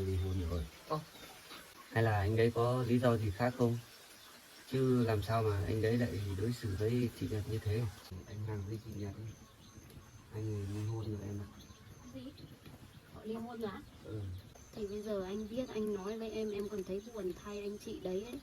ly hôn rồi. Ồ. Hay là anh đấy có lý do gì khác không? Chứ làm sao mà anh đấy lại đối xử với chị Nhật như thế? Anh Hằng với chị Nhật ấy, anh ấy ly hôn rồi em ạ. Gì? Họ ly hôn rồi á? Ừ. Thì bây giờ anh biết anh nói với em còn thấy buồn thay anh chị đấy ấy.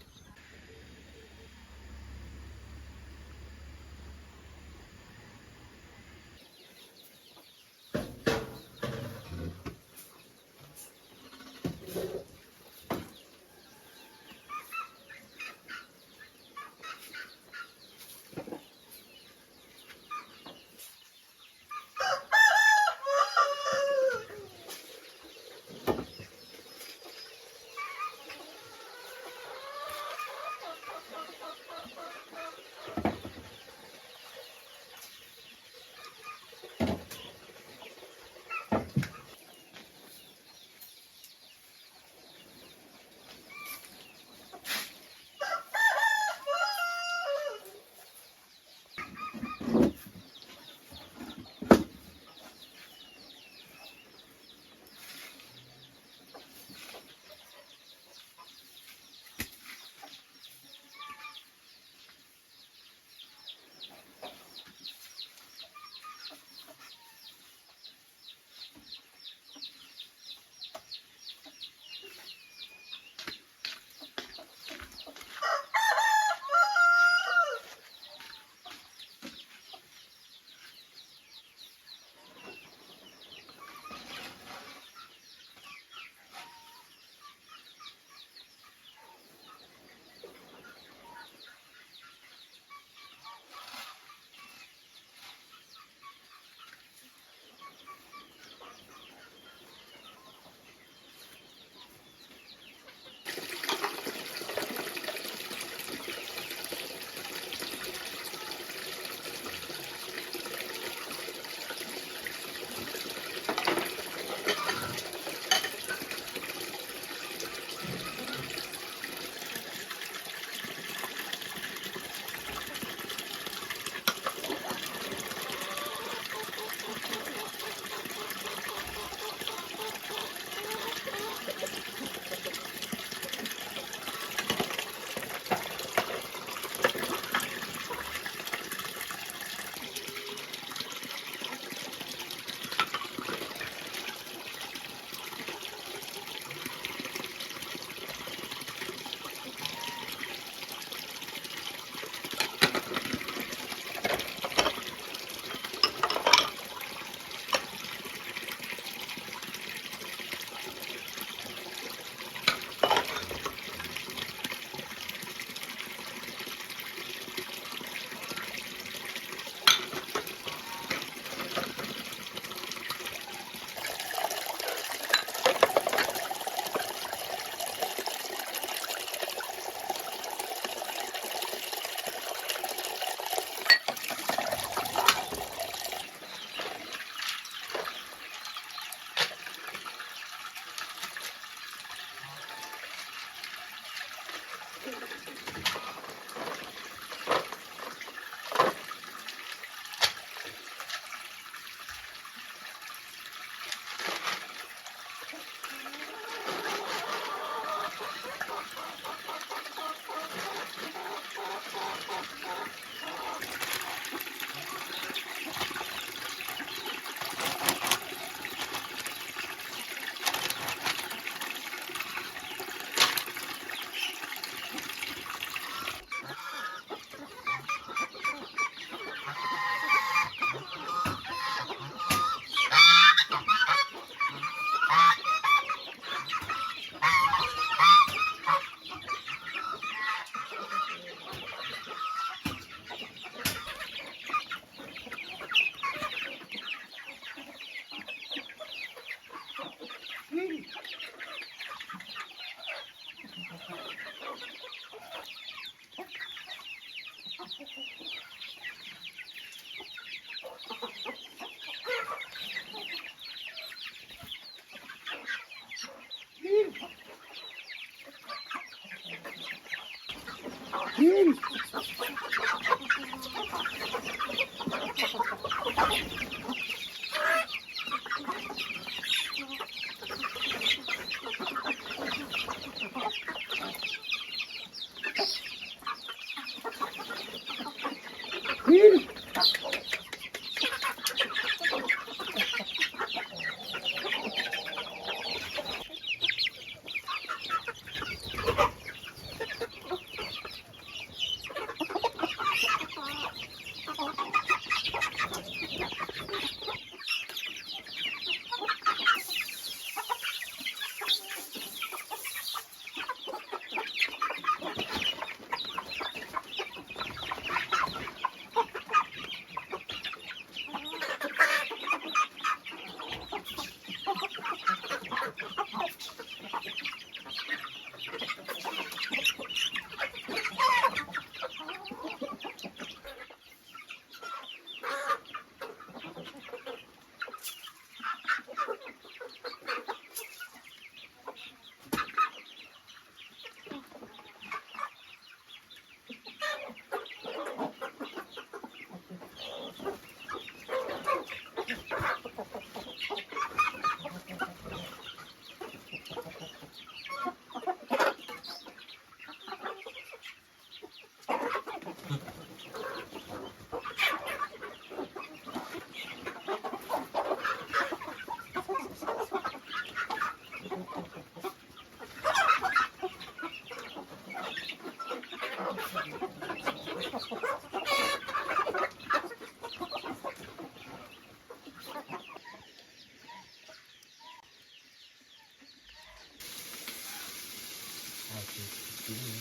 19 nữa.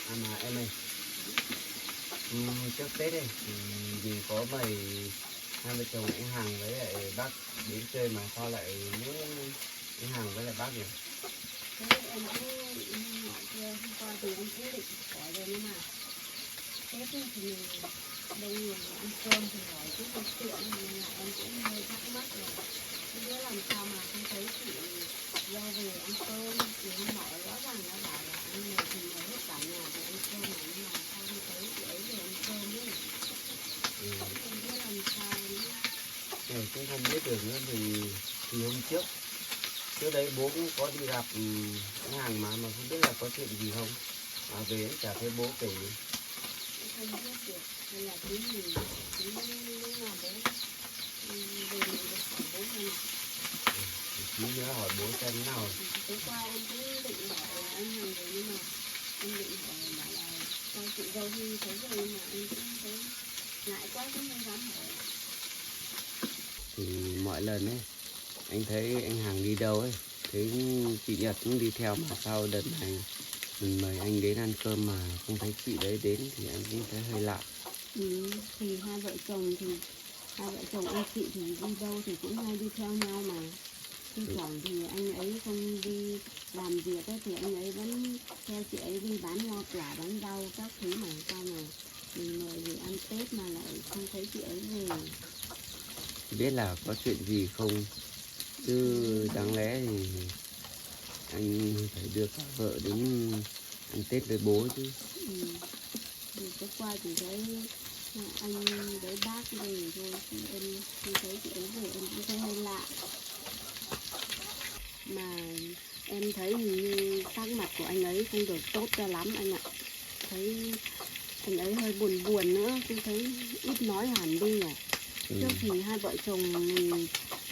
À mà em ơi, trước Tết ấy thì vì có mời hai vợ chồng anh Hằng với lại bác đến chơi mà sao lại muốn anh Hằng với lại bác nhỉ? thế em cũng nói kia hôm qua thì em quyết định hỏi rồi, nhưng mà Tết ấy thì mình đông người ăn cơm thì hỏi chút một chuyện, nên là em cũng hơi thắc mắc là không biết làm sao mà không thấy chị do về ăn cơm. Thì hôm nọ rõ ràng nó bảo là anh này thì mời hết cả nhà về ăn cơm mà, nhưng mà sao không thấy chị ấy về ăn cơm ấy, Ừ. không biết làm sao nữa. Này cũng không biết được nữa thì hôm trước đấy bố cũng có đi gặp anh Hằng mà không biết là có chuyện gì không, mà về cũng chả thấy bố kể. Em không biết được hay là tí gì, tí lúc nào bố về mình được hỏi bố hay. Tí nữa hỏi bố xem thế nào. Tối qua em cũng định hỏi anh Hằng rồi, nhưng mà em định hỏi bảo là sao chị dâu Huy thấy rồi, nhưng mà em cũng thấy ngại quá cũng không dám hỏi. Thì mọi lần ấy anh thấy anh Hằng đi đâu ấy, thấy chị Nhật cũng đi theo, mà sao đợt này mình mời anh đến ăn cơm mà không thấy chị đấy đến thì anh cũng thấy hơi lạ. Thì hai vợ chồng anh chị thì đi đâu thì cũng hay đi theo nhau mà. Thi thoảng thì anh ấy không đi làm việc ấy, thì anh ấy vẫn theo chị ấy đi bán hoa quả bán rau các thứ, mà sao mà mình mời về ăn Tết mà lại không thấy chị ấy về. Biết là có chuyện gì không, chứ đáng lẽ thì anh phải đưa cả vợ đến ăn Tết với bố chứ. Thì tối qua chỉ thấy anh với bác về thôi, chứ em không thấy chị ấy về, em cũng thấy hơi lạ. Mà em thấy hình như sắc mặt của anh ấy không được tốt cho lắm anh ạ. Thấy anh ấy hơi buồn buồn nữa, tôi thấy ít nói hẳn đi rồi. Trước thì hai vợ chồng mình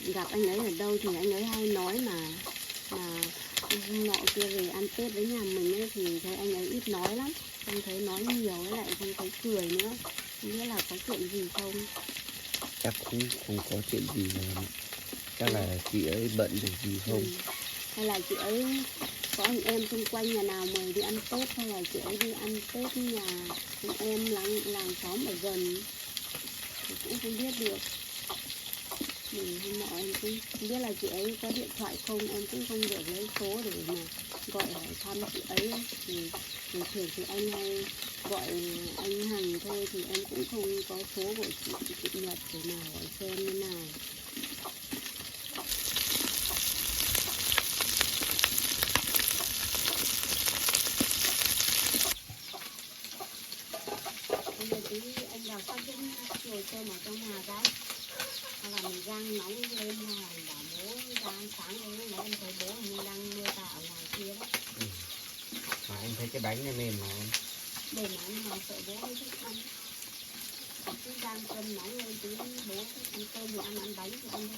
gặp anh ấy ở đâu thì anh ấy hay nói mà nọ kia về ăn Tết với nhà mình ấy, thì thấy anh ấy ít nói lắm, không thấy nói nhiều, với lại không thấy cười nữa. Không biết là có chuyện gì không. Chắc cũng không có chuyện gì đâu, chắc là chị ấy bận được gì không. Hay là chị ấy có anh em xung quanh nhà nào mời đi ăn Tết, hay là chị ấy đi ăn Tết nhà anh em làng xóm ở gần, thì cũng không biết được. Hôm nọ em cũng không biết là chị ấy có điện thoại không, em cũng không được lấy số để mà gọi hỏi thăm chị ấy. Thì thường thường thì anh hay gọi anh Hằng thôi, thì em cũng không có số của chị Nhật để mà hỏi xem như nào. Bây giờ tí anh đào sắp đến ngồi cơm ở trong nhà cái, hay là mình rang nóng lên, hay là bảo bố rang sáng lên, là em thấy bố hình như đang nuôi gà ở ngoài kia đó. Mà anh thấy cái bánh này mềm mà em. Để mà anh mà sợ bố không thích ăn, cứ rang cơm nóng lên tí bố thích ăn cơm thì ăn bánh thì ăn thôi.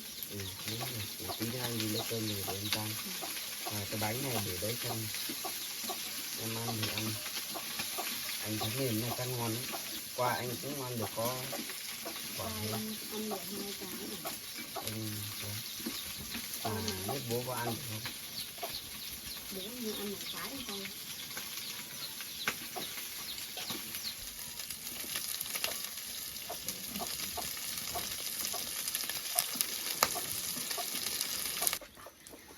Đúng rồi. Để tí nữa anh đi lấy cơm rồi để em rang. Cái bánh này để đấy xong em ăn thì ăn. Anh thấy mềm này ăn ngon lắm. Qua anh cũng ăn được có quả này. Ăn được 2 cái này. Biết bố có ăn được không? Bố như ăn 1 cái thôi.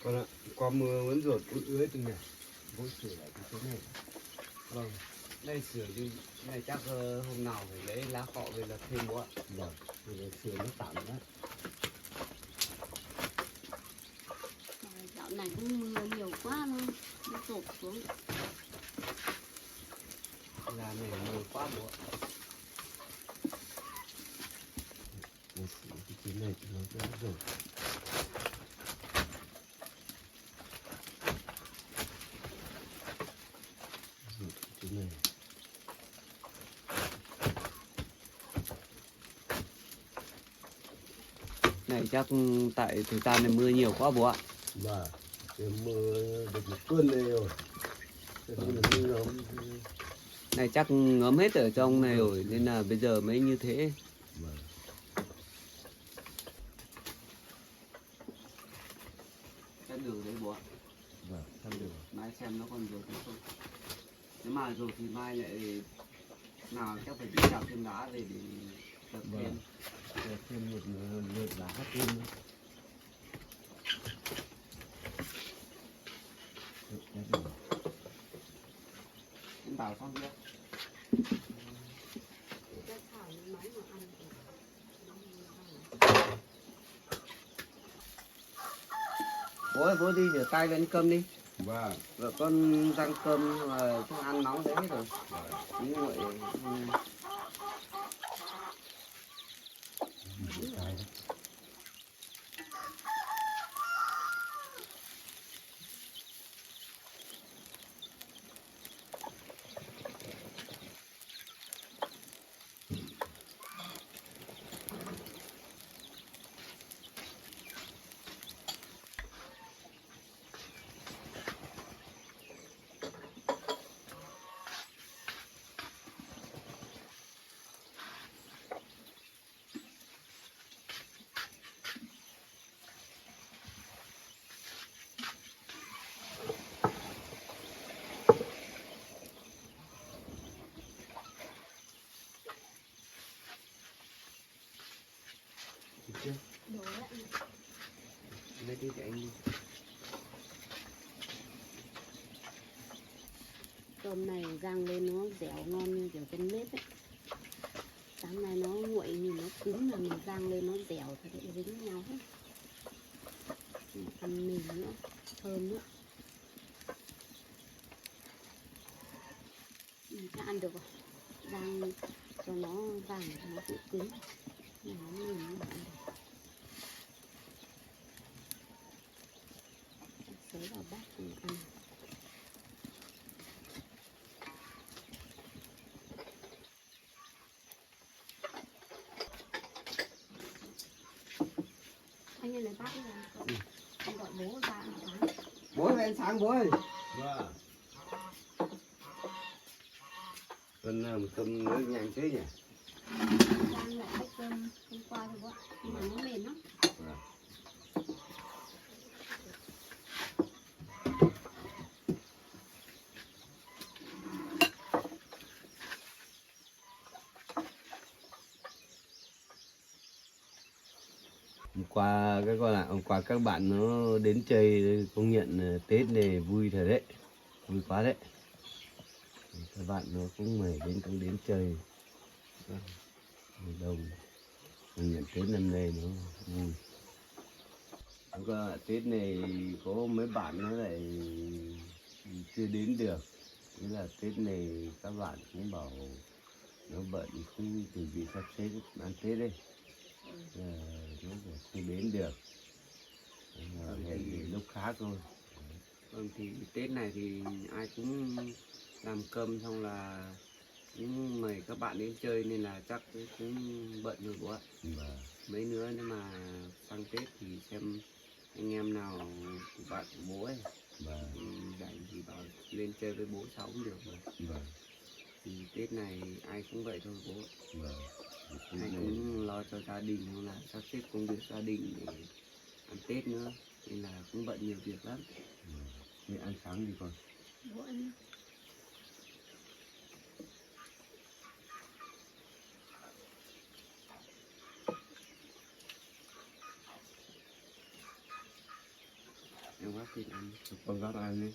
Còn ạ, qua mưa vẫn rột ướt từng này. Bố sửa lại cái chỗ này. Vâng, đây sửa đi. Này chắc hôm nào phải lấy lá cọ về là thêm bố ạ. Vâng, để sửa nó tạm đó. Dạo này cũng mưa nhiều quá luôn, nó rột xuống. Là này mưa quá bố ạ. Bố sửa cái chỗ này thì nó đã rồi. Này. Này chắc tại thời gian này mưa nhiều quá bố ạ. Mà cái mưa được một tuần này rồi. Này chắc ngấm hết ở trong này rồi nên là bây giờ mới như thế. Vâng. Chắc đường đấy bố ạ. Vâng, thăm được. Mai xem nó còn được hay không. Nếu mà rồi thì mai lại nào chắc phải đi đào thêm đá về để tập thêm. thêm một lượt đá thêm nữa. Em bảo xong chưa? Cái thảo máy mà ăn thì Bố đi rửa tay với ăn cơm đi. Vâng. Vợ con rang cơm mà thức ăn nóng thế hết rồi. Như vậy chưa? đồ đấy. Lấy đi để anh đi. Cơm này rang lên nó dẻo ngon như kiểu cơm nếp ấy. Sáng nay nó nguội nhìn nó cứng là mình rang lên nó dẻo thì lại dính nhau hết. Ăn mì nữa, thơm nữa. Mình sẽ ăn được rồi. Rang cho nó vàng nó cũng cứng. Nó mềm nó ăn được. Xới vào bát mình ăn. Anh ơi lấy bát đi ra. Con gọi bố ra ăn sáng. Bố về ăn sáng bố ơi. Vâng. Con làm cơm nước nhanh chứ nhỉ? Rang lại bát cơm hôm qua rồi bố ạ. Nhưng mà nó mềm lắm. Vâng. Hôm qua các bạn nó đến chơi công nhận Tết này vui thật đấy, vui quá đấy. Các bạn nó cũng mời đến chơi. Đông công nhận Tết năm nay nó vui. Tết này có mấy bạn nó lại chưa đến được, nghĩa là Tết này các bạn cũng bảo nó bận không chuẩn bị sắp xếp ăn Tết đấy. Nó cũng không đến được. Hẹn để lúc khác thôi. Thì Tết này thì ai cũng làm cơm xong là cũng mời các bạn đến chơi nên là chắc cũng bận rồi bố ạ. Và Mấy nữa nếu mà sang Tết thì xem anh em nào của bạn của bố ấy và rảnh thì bảo lên chơi với bố cháu cũng được mà. và Thì Tết này ai cũng vậy thôi bố. và Ai cũng lo cho gia đình hoặc là sắp xếp công việc gia đình để ăn Tết nữa nên là cũng bận nhiều việc lắm. đi ăn sáng đi con. Bố ăn. Em gắp thịt ăn. Con gắp ăn đi.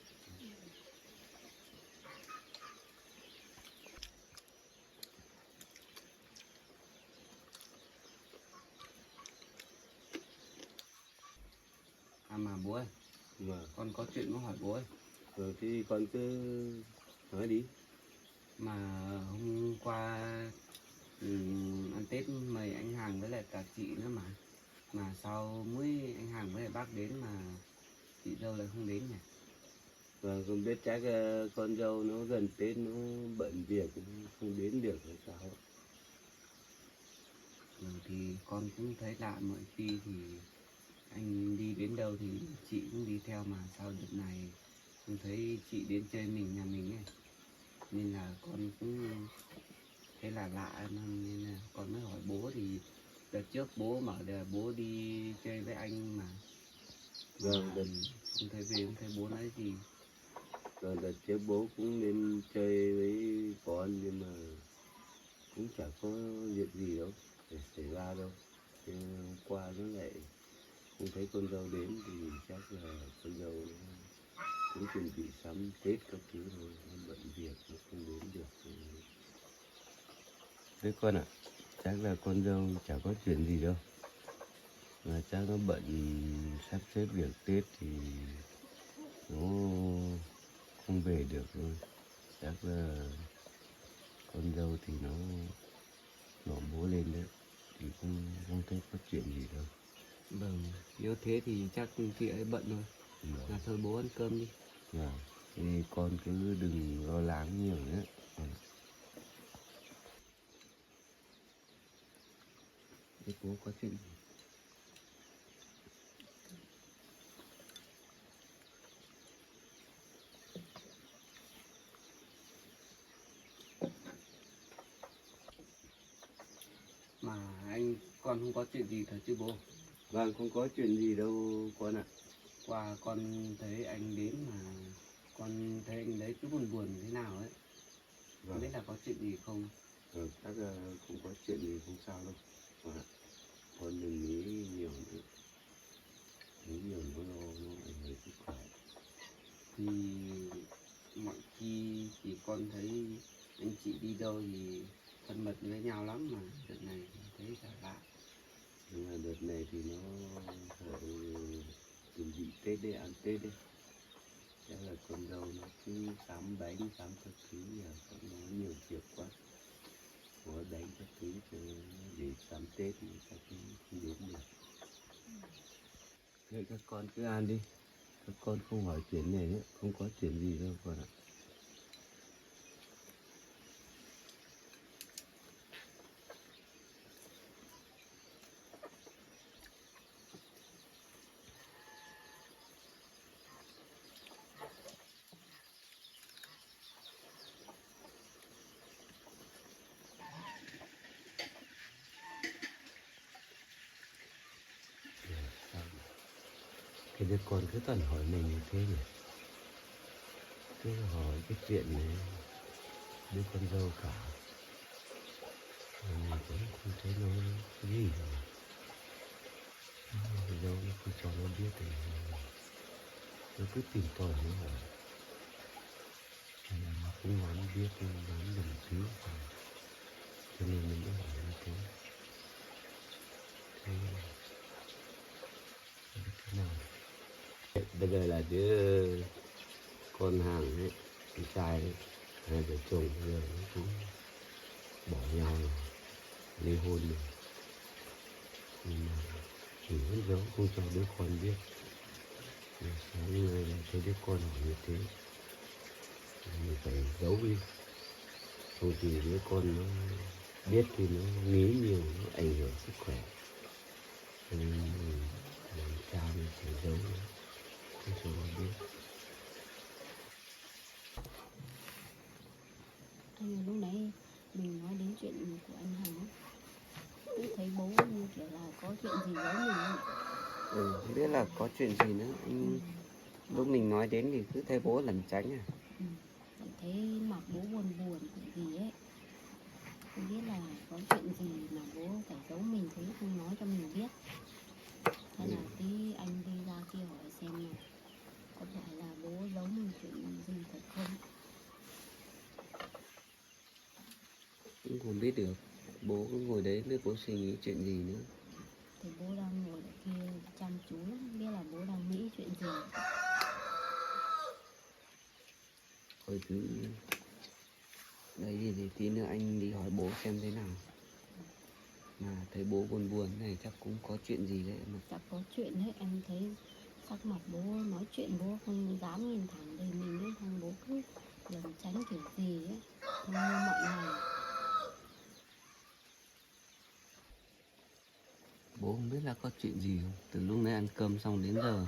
À mà bố ơi, Và con có chuyện muốn hỏi bố ơi. rồi thì con cứ nói đi. Mà hôm qua ăn Tết mời anh Hàng với lại cả chị nữa mà sao mỗi anh Hàng với lại bác đến mà chị dâu lại không đến nhỉ? Và không biết chắc con dâu nó gần Tết nó bận việc không đến được hay sao. Thì con cũng thấy lạ, mọi khi thì anh đi đến đâu thì chị cũng đi theo mà sao đợt này không thấy chị đến chơi nhà mình ấy, nên là con cũng thấy là lạ nên là con mới hỏi bố. Thì đợt trước bố bảo là bố đi chơi với anh mà Vâng, không thấy về, không thấy bố nói gì. đợt trước bố cũng lên chơi với con nhưng mà cũng chả có việc gì đâu để xảy ra đâu. Thế hôm qua nó lại không thấy con dâu đến thì chắc là con dâu nó cũng chuẩn bị sắm Tết các thứ rồi, nó bận việc nó không đến được. Thế con ạ, chắc là con dâu chả có chuyện gì đâu, mà chắc nó bận sắp xếp việc Tết thì nó không về được thôi. Chắc là con dâu thì nó bố lên đấy thì không thấy có chuyện gì đâu. Vâng, nếu thế thì chắc chị ấy bận rồi. Là thôi bố ăn cơm đi. Vâng, thì con cứ đừng lo lắng nhiều nữa. Thế bố có chuyện gì? Mà con không có chuyện gì thật chứ bố? Vâng, không có chuyện gì đâu con ạ. Qua con thấy anh đến mà con thấy anh đấy cứ buồn buồn thế nào ấy. Không Vâng, biết là có chuyện gì không? chắc là không có chuyện gì, không sao đâu. Con ạ, con đừng nghĩ nhiều nữa. Nghĩ nhiều nó ảnh hưởng sức khỏe. Thì mọi khi thì con thấy anh chị đi đâu thì thân mật với nhau lắm, mà đợt này thấy xa lạ. Nhưng mà đợt này thì nó phải chuẩn bị Tết đây, ăn Tết đây. Chắc là con dâu nó cứ sắm bánh, sắm các thứ, là nó nhiều việc quá. Gói bánh các thứ cho để sắm Tết thì chắc cũng không đến được. Vậy các con cứ ăn đi. Các con không hỏi chuyện này nữa, không có chuyện gì đâu con ạ. Cái đứa con cứ toàn hỏi mình như thế nhỉ? Cứ hỏi cái chuyện này, đứa con dâu cả. Mà mình cũng không thấy nó cái gì cả. Con dâu nó không cho nó biết thì nó cứ tìm tòi nó hỏi. Mà nó không nói biết, nó nói đừng thứ. Cho nên mình mới hỏi như thế. Thế không biết thế nào. Bây giờ là đứa con hàng ấy, con trai ấy, hai vợ chồng bây giờ nó cũng bỏ nhau rồi, ly hôn rồi. Nhưng mà chỉ vẫn giấu không cho đứa con biết. Mà sáng nay là thấy đứa con hỏi như thế, mình phải giấu đi, không thì đứa con nó biết thì nó nghĩ nhiều, nó ảnh hưởng sức khỏe. Cho nên mình làm cha mình phải giấu nó, không cho nó biết. Anh lúc nãy mình nói đến chuyện của anh Hằng ấy, cũng thấy bố như kiểu là có chuyện gì giấu mình ấy. Không biết là có chuyện gì nữa. Lúc mình nói đến thì cứ thấy bố lẩn tránh à. Mình thấy mặt bố buồn buồn gì ấy, không biết là có chuyện gì mà bố phải giấu mình thế, không nói cho mình biết. Hay là tí anh đi ra kia hỏi xem là có phải là bố giấu mình chuyện gì thật không. Cũng không biết được. Bố cứ ngồi đấy biết bố suy nghĩ chuyện gì nữa. Thì bố đang ngồi ở kia chăm chú lắm, không biết là bố đang nghĩ chuyện gì. Thôi cứ đấy thì tí nữa anh đi hỏi bố xem thế nào. Mà thấy bố buồn buồn này chắc cũng có chuyện gì đấy mà. Chắc có chuyện đấy, em thấy sắc mặt bố nói chuyện bố không dám nhìn thẳng về mình ấy, thằng bố cứ lẩn tránh kiểu gì ấy, không như mọi ngày. Bố không biết là có chuyện gì không. Từ lúc nãy ăn cơm xong đến giờ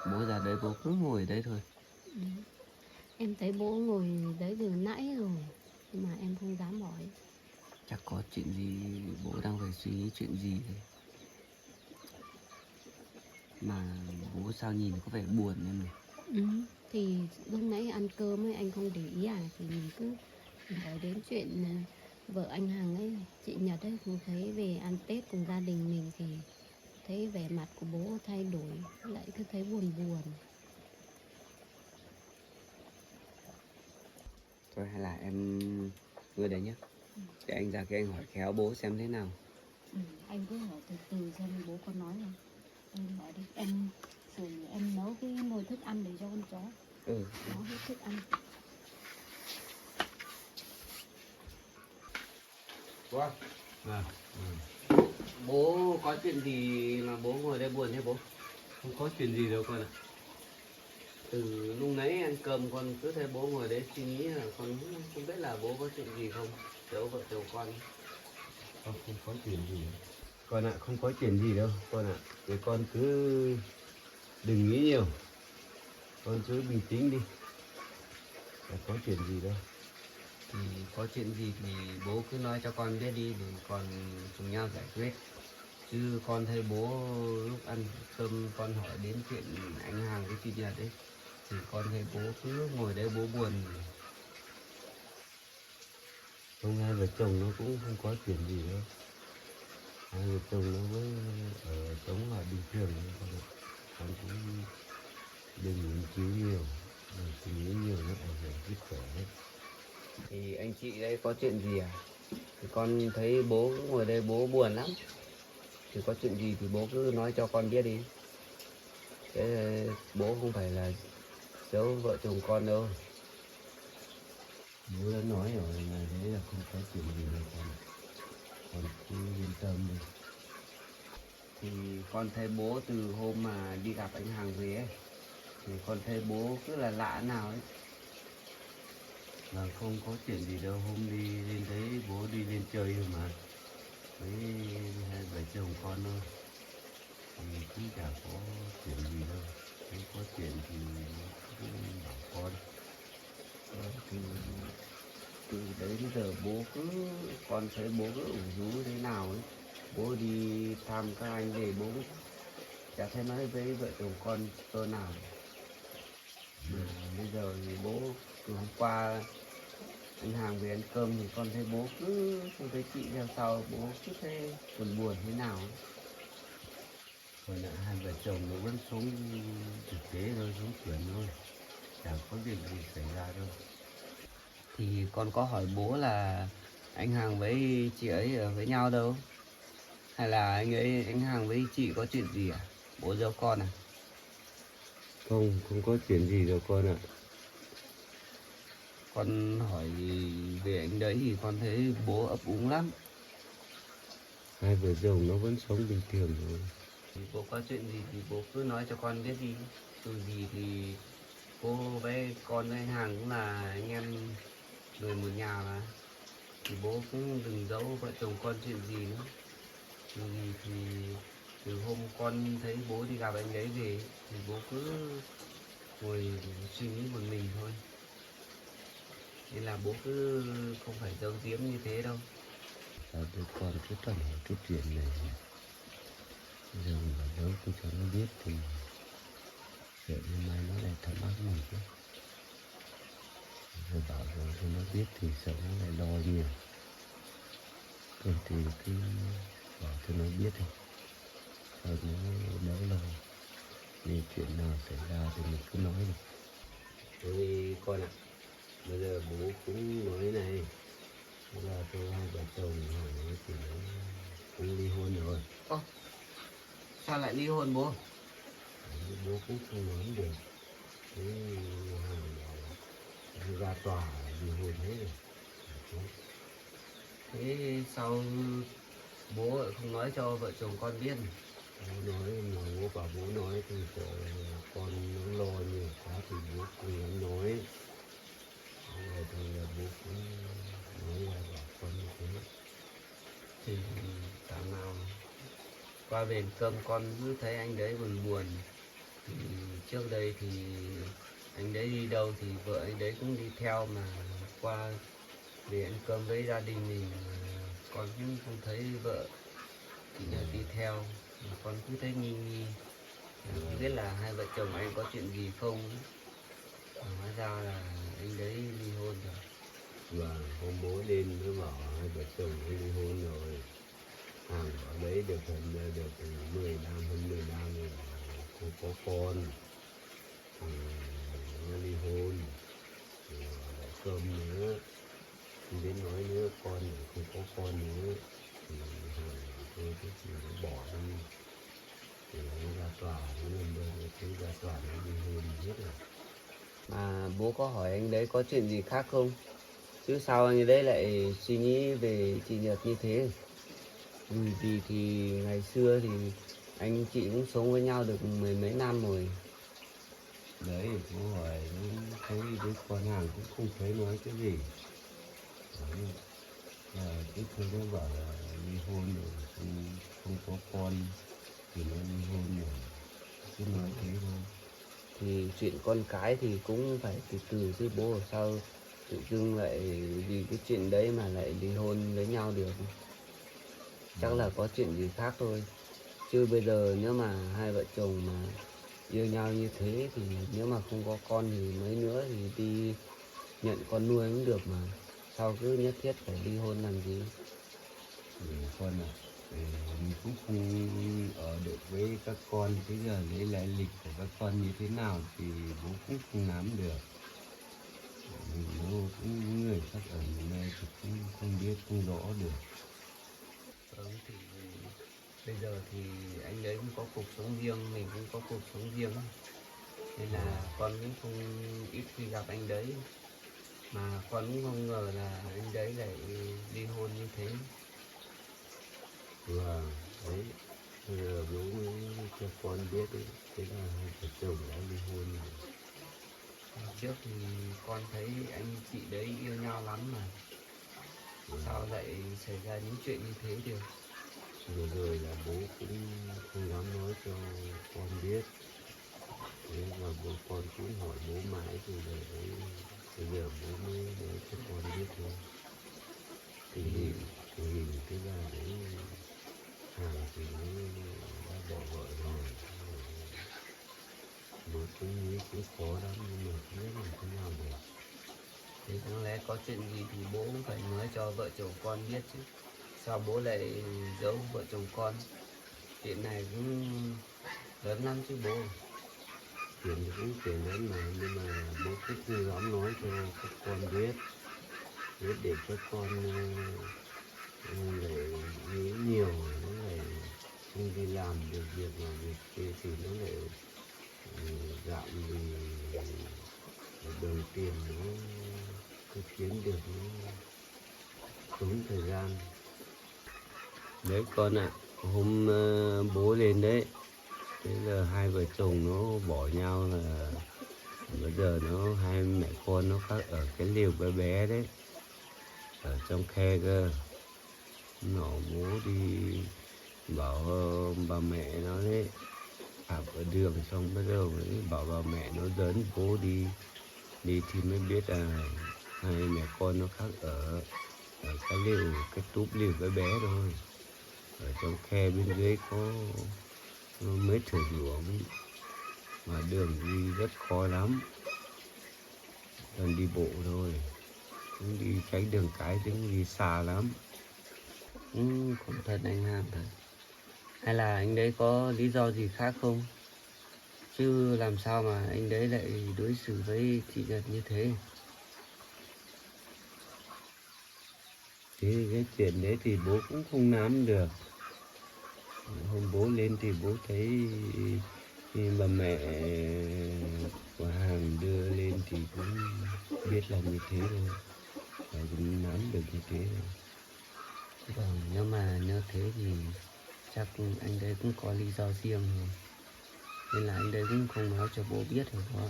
bố ra đấy bố cứ ngồi đấy thôi. Em thấy bố ngồi đấy từ nãy rồi, nhưng mà em không dám hỏi. Chắc có chuyện gì, bố đang phải suy nghĩ chuyện gì đấy. Mà bố sao nhìn có vẻ buồn em này. Ừ. Thì lúc nãy ăn cơm ấy anh không để ý à, thì mình cứ hỏi đến chuyện vợ anh Hằng ấy, chị Nhật ấy, cũng thấy về ăn Tết cùng gia đình mình thì thấy vẻ mặt của bố thay đổi, lại cứ thấy buồn buồn. Thôi hay là em đưa đấy nhá. Để anh ra kia anh hỏi khéo bố xem thế nào. Anh cứ hỏi từ từ xem bố có nói không. Anh hỏi đi, em nấu cái nồi thức ăn để cho con chó Ừ. nó hết thức ăn. Vâng. Vâng. Bố có chuyện gì mà bố ngồi đây buồn thế bố? Không có chuyện gì đâu con ạ. Từ lúc nãy ăn cơm con cứ thấy bố ngồi đấy suy nghĩ là con không biết là bố có chuyện gì không. Giấu vợ chồng con. Không có chuyện gì. Con ạ, không có chuyện gì đâu con ạ. Thì con cứ đừng nghĩ nhiều. Con cứ bình tĩnh đi. Không có chuyện gì đâu. Thì có chuyện gì thì bố cứ nói cho con biết đi để con cùng nhau giải quyết. Chứ con thấy bố lúc ăn cơm con hỏi đến chuyện anh Hàng với chị Nhật ấy, thì con thấy bố cứ ngồi đấy bố buồn. Không, hai vợ chồng nó cũng không có chuyện gì đâu. Hai vợ chồng nó mới sống là bình thường thôi con ạ. Con cũng đừng nghiên cứu nhiều, đừng suy nghĩ nhiều nó ảnh hưởng sức khỏe hết. Thì anh chị đây có chuyện gì à? Thì con thấy bố ngồi đây bố buồn lắm. Thì có chuyện gì thì bố cứ nói cho con biết đi. Thế bố không phải là giấu vợ chồng con đâu. Bố đã nói rồi là thế là không có chuyện gì đâu con cứ yên tâm đi. Thì con thấy bố từ hôm mà đi gặp anh Hằng về ấy, thì con thấy bố cứ là lạ nào ấy. Mà không có chuyện gì đâu, hôm đi lên đấy bố đi lên chơi rồi mà. Với hai vợ chồng con thôi. Thì cũng chả có chuyện gì đâu. Không có chuyện thì cứ bảo con. Thì từ đấy đến giờ bố cứ con thấy bố cứ ủ rú thế nào ấy, bố đi thăm các anh về bố cũng chả thấy nói với vợ chồng con câu nào. Mà bây giờ thì bố từ hôm qua anh Hàng về ăn cơm thì con thấy bố cứ không thấy chị theo sau, bố cứ thấy buồn buồn thế nào ấy. Còn lại hai vợ chồng nó vẫn sống thực tế thôi, sống chuyển thôi, chẳng có việc gì xảy ra đâu. Thì con có hỏi bố là anh Hằng với chị ấy ở với nhau đâu, hay là anh Hằng với chị có chuyện gì à? Bố giấu con à? Không, không có chuyện gì đâu con ạ. Con hỏi về anh đấy thì con thấy bố ấp úng lắm. Hai vợ chồng nó vẫn sống bình thường thôi. Thì bố có chuyện gì thì bố cứ nói cho con biết đi. Dù gì thì cô với con với anh Hằng cũng là anh em người một nhà mà. Thì bố cũng đừng giấu vợ chồng con chuyện gì nữa. Dù gì thì từ hôm con thấy bố đi gặp anh đấy về thì bố cứ ngồi suy nghĩ một mình thôi. Nên là bố cứ không phải giấu giếm như thế đâu. Sao đứa con cứ toàn hỏi cái chuyện này. Giờ mà giấu không cho nó biết thì sợ ngày mai nó lại thắc mắc mình chứ. Rồi bảo rồi cho nó biết thì sợ nó lại lo nhiều. Thôi thì cứ bảo cho nó biết thôi. Sau nó đỡ lo. Nên chuyện nào xảy ra thì mình cứ nói đi. Thôi con ạ, bây giờ bố cũng nói này. Là tôi hai vợ chồng hỏi thì nó cũng ly hôn rồi. Sao lại ly hôn bố? Bố cũng không nói được. Thế Hằng ra tòa ly hôn hết rồi. Thế sao bố lại không nói cho vợ chồng con biết? Bố nói mà bố bảo bố nói thì sợ con nó lo nhiều quá thì bố không dám nói. Rồi thì bố cũng nói là bảo con như thế. Thì thằng nào qua về cơm con cứ thấy anh đấy buồn buồn. Thì trước đây thì anh đấy đi đâu thì vợ anh đấy cũng đi theo, mà qua về ăn cơm với gia đình mình con cũng không thấy vợ thì đi theo, mà con cứ thấy nghi nghi. Không biết là hai vợ chồng anh có chuyện gì không. Hóa ra là anh đấy ly hôn rồi. Và hôm bố lên nó bảo hai vợ chồng nó ly hôn rồi. Hàng ở đấy được hơn được 10 năm, hơn 10 năm rồi, không có con. Ừ, nó ly hôn. Ừ, lại cơm nữa. Thì đến nói nữa con không có con nữa. Thì Hằng tôi thích thì nó bỏ đi. Thì nó ra tòa, nó lên đơn thấy ra tòa nó ly hôn hết rồi. Mà bố có hỏi anh đấy có chuyện gì khác không? Chứ sao anh đấy lại suy nghĩ về chị Nhật như thế? Vì thì ngày xưa thì anh chị cũng sống với nhau được mười mấy năm rồi. Đấy bố hỏi nó thấy đứa con Hằng cũng không thấy nói cái gì. Đấy. Cái thôi nó bảo là ly hôn rồi, không có con thì nó ly hôn rồi, cứ nói thế thôi. Thì chuyện con cái thì cũng phải từ từ chứ bố, sao tự dưng lại vì cái chuyện đấy mà lại ly hôn với nhau được. Chắc là có chuyện gì khác thôi. Chứ bây giờ nếu mà hai vợ chồng mà yêu nhau như thế thì nếu mà không có con thì mấy nữa thì đi nhận con nuôi cũng được mà. Sao cứ nhất thiết phải ly hôn làm gì? Con ạ, mình cũng không ở được với các con, bây giờ lấy lại lịch của các con như thế nào thì bố cũng không nắm được. Bố cũng người khác ở này thì cũng không biết, không rõ được. Thì bây giờ thì anh đấy cũng có cuộc sống riêng, mình cũng có cuộc sống riêng, nên là con cũng không ít khi gặp anh đấy, mà con cũng không ngờ là anh đấy lại ly hôn như thế. Và đấy, bây giờ bố mới cho con biết đấy, thế là hai vợ chồng đã ly hôn rồi. Trước thì con thấy anh chị đấy yêu nhau lắm mà, sao lại xảy ra những chuyện như thế được? Vừa rồi là bố cũng không dám nói cho con biết. Thế mà con cũng hỏi bố mãi rồi đấy, bây giờ bố mới nói cho con biết thôi. Tình hình cái là đấy, Hằng thì nó đã bỏ vợ rồi. Bố cũng nghĩ cũng khó lắm nhưng mà không biết làm thế nào được. Thế đáng lẽ có chuyện gì thì bố cũng phải nói cho vợ chồng con biết chứ, sao bố lại giấu vợ chồng con? Chuyện này cũng lớn lắm chứ bố. Chuyện thì cũng chuyện lớn mà, nhưng mà bố cũng không dám nói cho các con biết để các con lại nghĩ nhiều, nó lại không đi làm được việc nào việc kia thì nó lại dạo vì đồng tiền nó không kiếm được, nó tốn thời gian. Đấy con ạ, hôm bố lên đấy, thế là hai vợ chồng nó bỏ nhau là bây giờ nó hai mẹ con nó khác ở cái liều bé bé đấy, ở trong khe cơ. Nó bố đi bảo bà mẹ nó đấy, ở đường xong bắt đầu mới bảo bà mẹ nó dẫn bố đi thì mới biết là hai mẹ con nó khác ở cái liều, cái túp liều bé bé thôi. Ở trong khe bên dưới có mấy thửa ruộng mà đường đi rất khó lắm, cần đi bộ thôi, cũng đi tránh đường cái chứ đi xa lắm. Khổ thật anh Ham thật. Hay là anh đấy có lý do gì khác không? Chứ làm sao mà anh đấy lại đối xử với chị Nhật như thế? Thế cái chuyện đấy thì bố cũng không nắm được. Hôm bố lên thì bố thấy khi bà mẹ của Hằng đưa lên thì cũng biết là như thế thôi, và cũng nắm được như thế thôi. Vâng, nếu mà như thế thì chắc anh đấy cũng có lý do riêng rồi, nên là anh đấy cũng không nói cho bố biết rồi đó.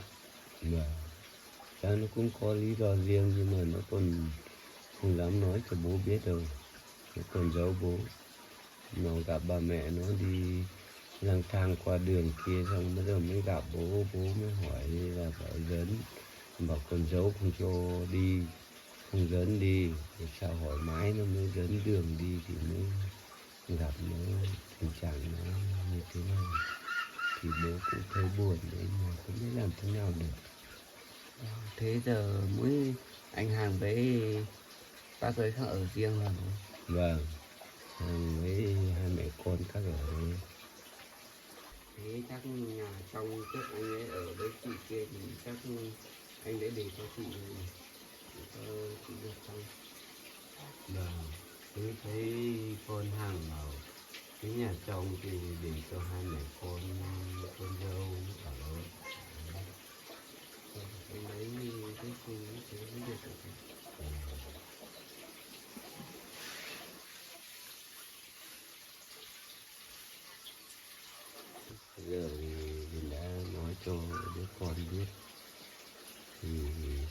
Và cha nó cũng có lý do riêng nhưng mà nó còn không dám nói cho bố biết đâu, nó còn giấu bố. Nó gặp bà mẹ nó đi lang thang qua đường kia xong bắt đầu mới gặp bố mới hỏi là vợ dẫn, bảo con giấu không cho đi, không dẫn đi, thì sao hỏi mãi nó mới dẫn đường đi thì mới gặp nó, tình trạng nó như thế này thì bố cũng thấy buồn đấy mà không biết làm thế nào được. Thế giờ mỗi anh hàng với bác ấy khác ở riêng là đúng không? Vâng, với hai mẹ con các ở đây. Thế chắc nhà trong trước anh ấy ở với chị kia thì chắc anh ấy để cho chị được xong. Vâng, tôi thấy con hàng bảo cái nhà chồng thì để cho hai mẹ con dâu ở đó. Anh ấy cái gì thế mới được rồi. Giờ thì mình đã nói cho đứa con biết thì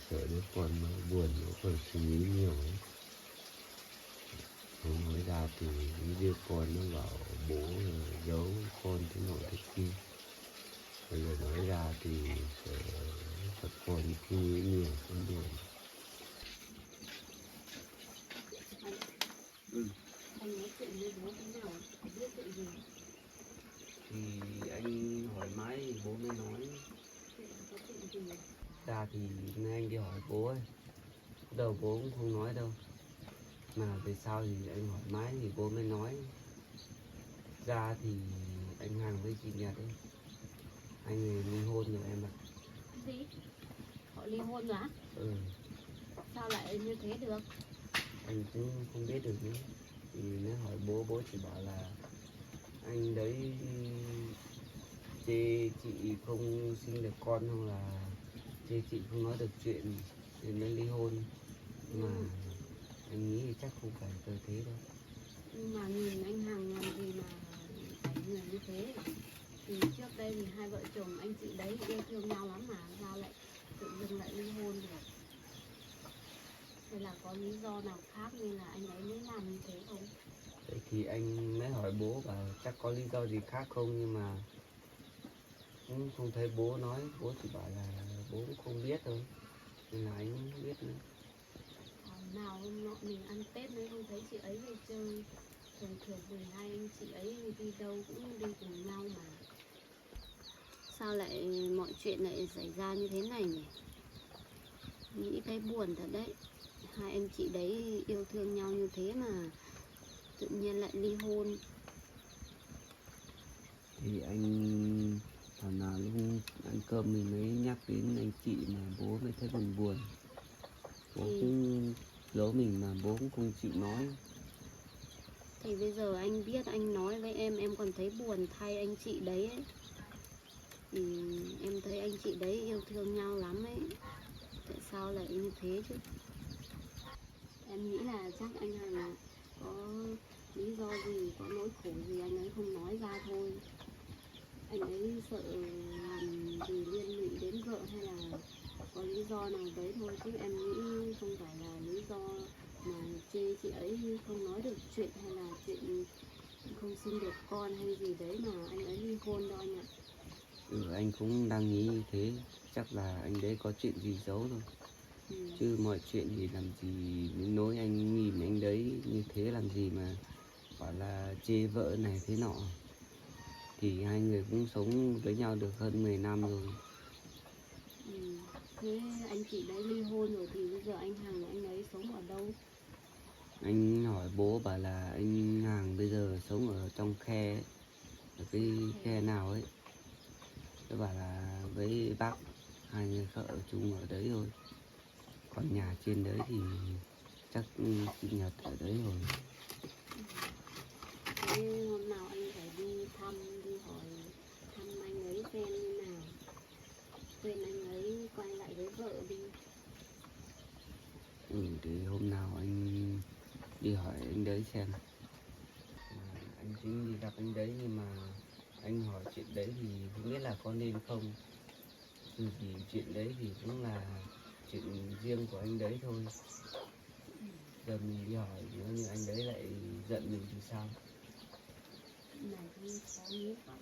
sợ đứa con nó buồn, nó còn suy nghĩ nhiều ấy. Không nói ra thì cái đứa con nó bảo bố giấu con thế nọ thế kia. Bây giờ nói ra thì sợ các con suy nghĩ nhiều không buồn. Anh nói chuyện với bố thế nào, biết chuyện gì? Thì anh hỏi mãi thì bố mới nói. Có chuyện gì? Ra thì nên anh đi hỏi bố ấy. Đầu bố cũng không nói đâu. Mà về sau thì anh hỏi mãi thì bố mới nói. Ra thì anh hàng với chị Nhật ấy, anh ấy ly hôn rồi em ạ. Gì? Họ ly hôn rồi á? Ừ, Sao lại như thế được? anh cũng không biết được nữa. Thì nếu hỏi bố, bố chỉ bảo là anh đấy chê chị không sinh được con, hoặc là chê chị không nói được chuyện nên mới ly hôn. Nhưng mà anh nghĩ thì chắc không phải như thế đâu. Nhưng mà nhìn anh Hằng làm gì mà phải người như thế? Thì trước đây thì hai vợ chồng anh chị đấy yêu thương nhau lắm mà sao lại tự dưng lại ly hôn được? Hay là có lý do nào khác nên là anh ấy mới làm như thế không? Vậy thì anh mới hỏi bố bảo chắc có lý do gì khác không, nhưng mà cũng không thấy bố nói. Bố chỉ bảo là bố cũng không biết thôi, nên là anh cũng không biết nữa. Nào hôm nọ mình ăn Tết mới không thấy chị ấy về chơi. Thường thường thì hai anh chị ấy đi đâu cũng đi cùng nhau mà. Sao lại mọi chuyện lại xảy ra như thế này nhỉ? Nghĩ thấy buồn thật đấy. Hai anh chị đấy yêu thương nhau như thế mà tự nhiên lại ly hôn. Thì anh thằng nào lúc ăn cơm mình mới nhắc đến anh chị mà bố mới thấy buồn buồn. Bố cũng giấu mình mà bố cũng không chịu nói. Thì bây giờ anh biết anh nói với em còn thấy buồn thay anh chị đấy ấy. Thì em thấy anh chị đấy yêu thương nhau lắm ấy. Tại sao lại như thế chứ? Em nghĩ là chắc anh Hằng có lý do gì, có nỗi khổ gì anh ấy không nói ra thôi. Anh ấy sợ làm gì liên lụy đến vợ hay là có lý do nào đấy thôi, chứ em nghĩ không phải là lý do mà chê chị ấy không nói được chuyện hay là chuyện không sinh được con hay gì đấy mà anh ấy ly hôn đâu anh ạ. Anh cũng đang nghĩ như thế. Chắc là anh đấy có chuyện gì giấu thôi. Chứ mọi chuyện thì làm gì đến nỗi anh nhìn anh đấy như thế làm gì mà bảo là chê vợ này thế nọ. Thì hai người cũng sống với nhau được hơn 10 năm rồi. Thế anh chị đấy ly hôn rồi thì bây giờ anh Hằng anh ấy sống ở đâu? Anh hỏi bố bảo là anh Hàng bây giờ sống ở trong khe ấy, ở cái khe nào ấy. Tôi bảo là với bác hai người khác ở chung ở đấy thôi. Còn nhà trên đấy thì chắc chị Nhật ở đấy rồi. Thế hôm nào anh phải đi thăm, đi hỏi thăm anh ấy xem như nào. Khuyên anh ấy quay lại với vợ đi. Thì hôm nào anh đi hỏi anh đấy xem. Anh tính đi gặp anh đấy, nhưng mà anh hỏi chuyện đấy thì không biết là có nên không. Dù gì chuyện đấy thì cũng là chuyện riêng của anh đấy thôi. Giờ mình đi hỏi nếu như anh đấy lại giận mình thì sao? Này cũng khó nghĩ lắm.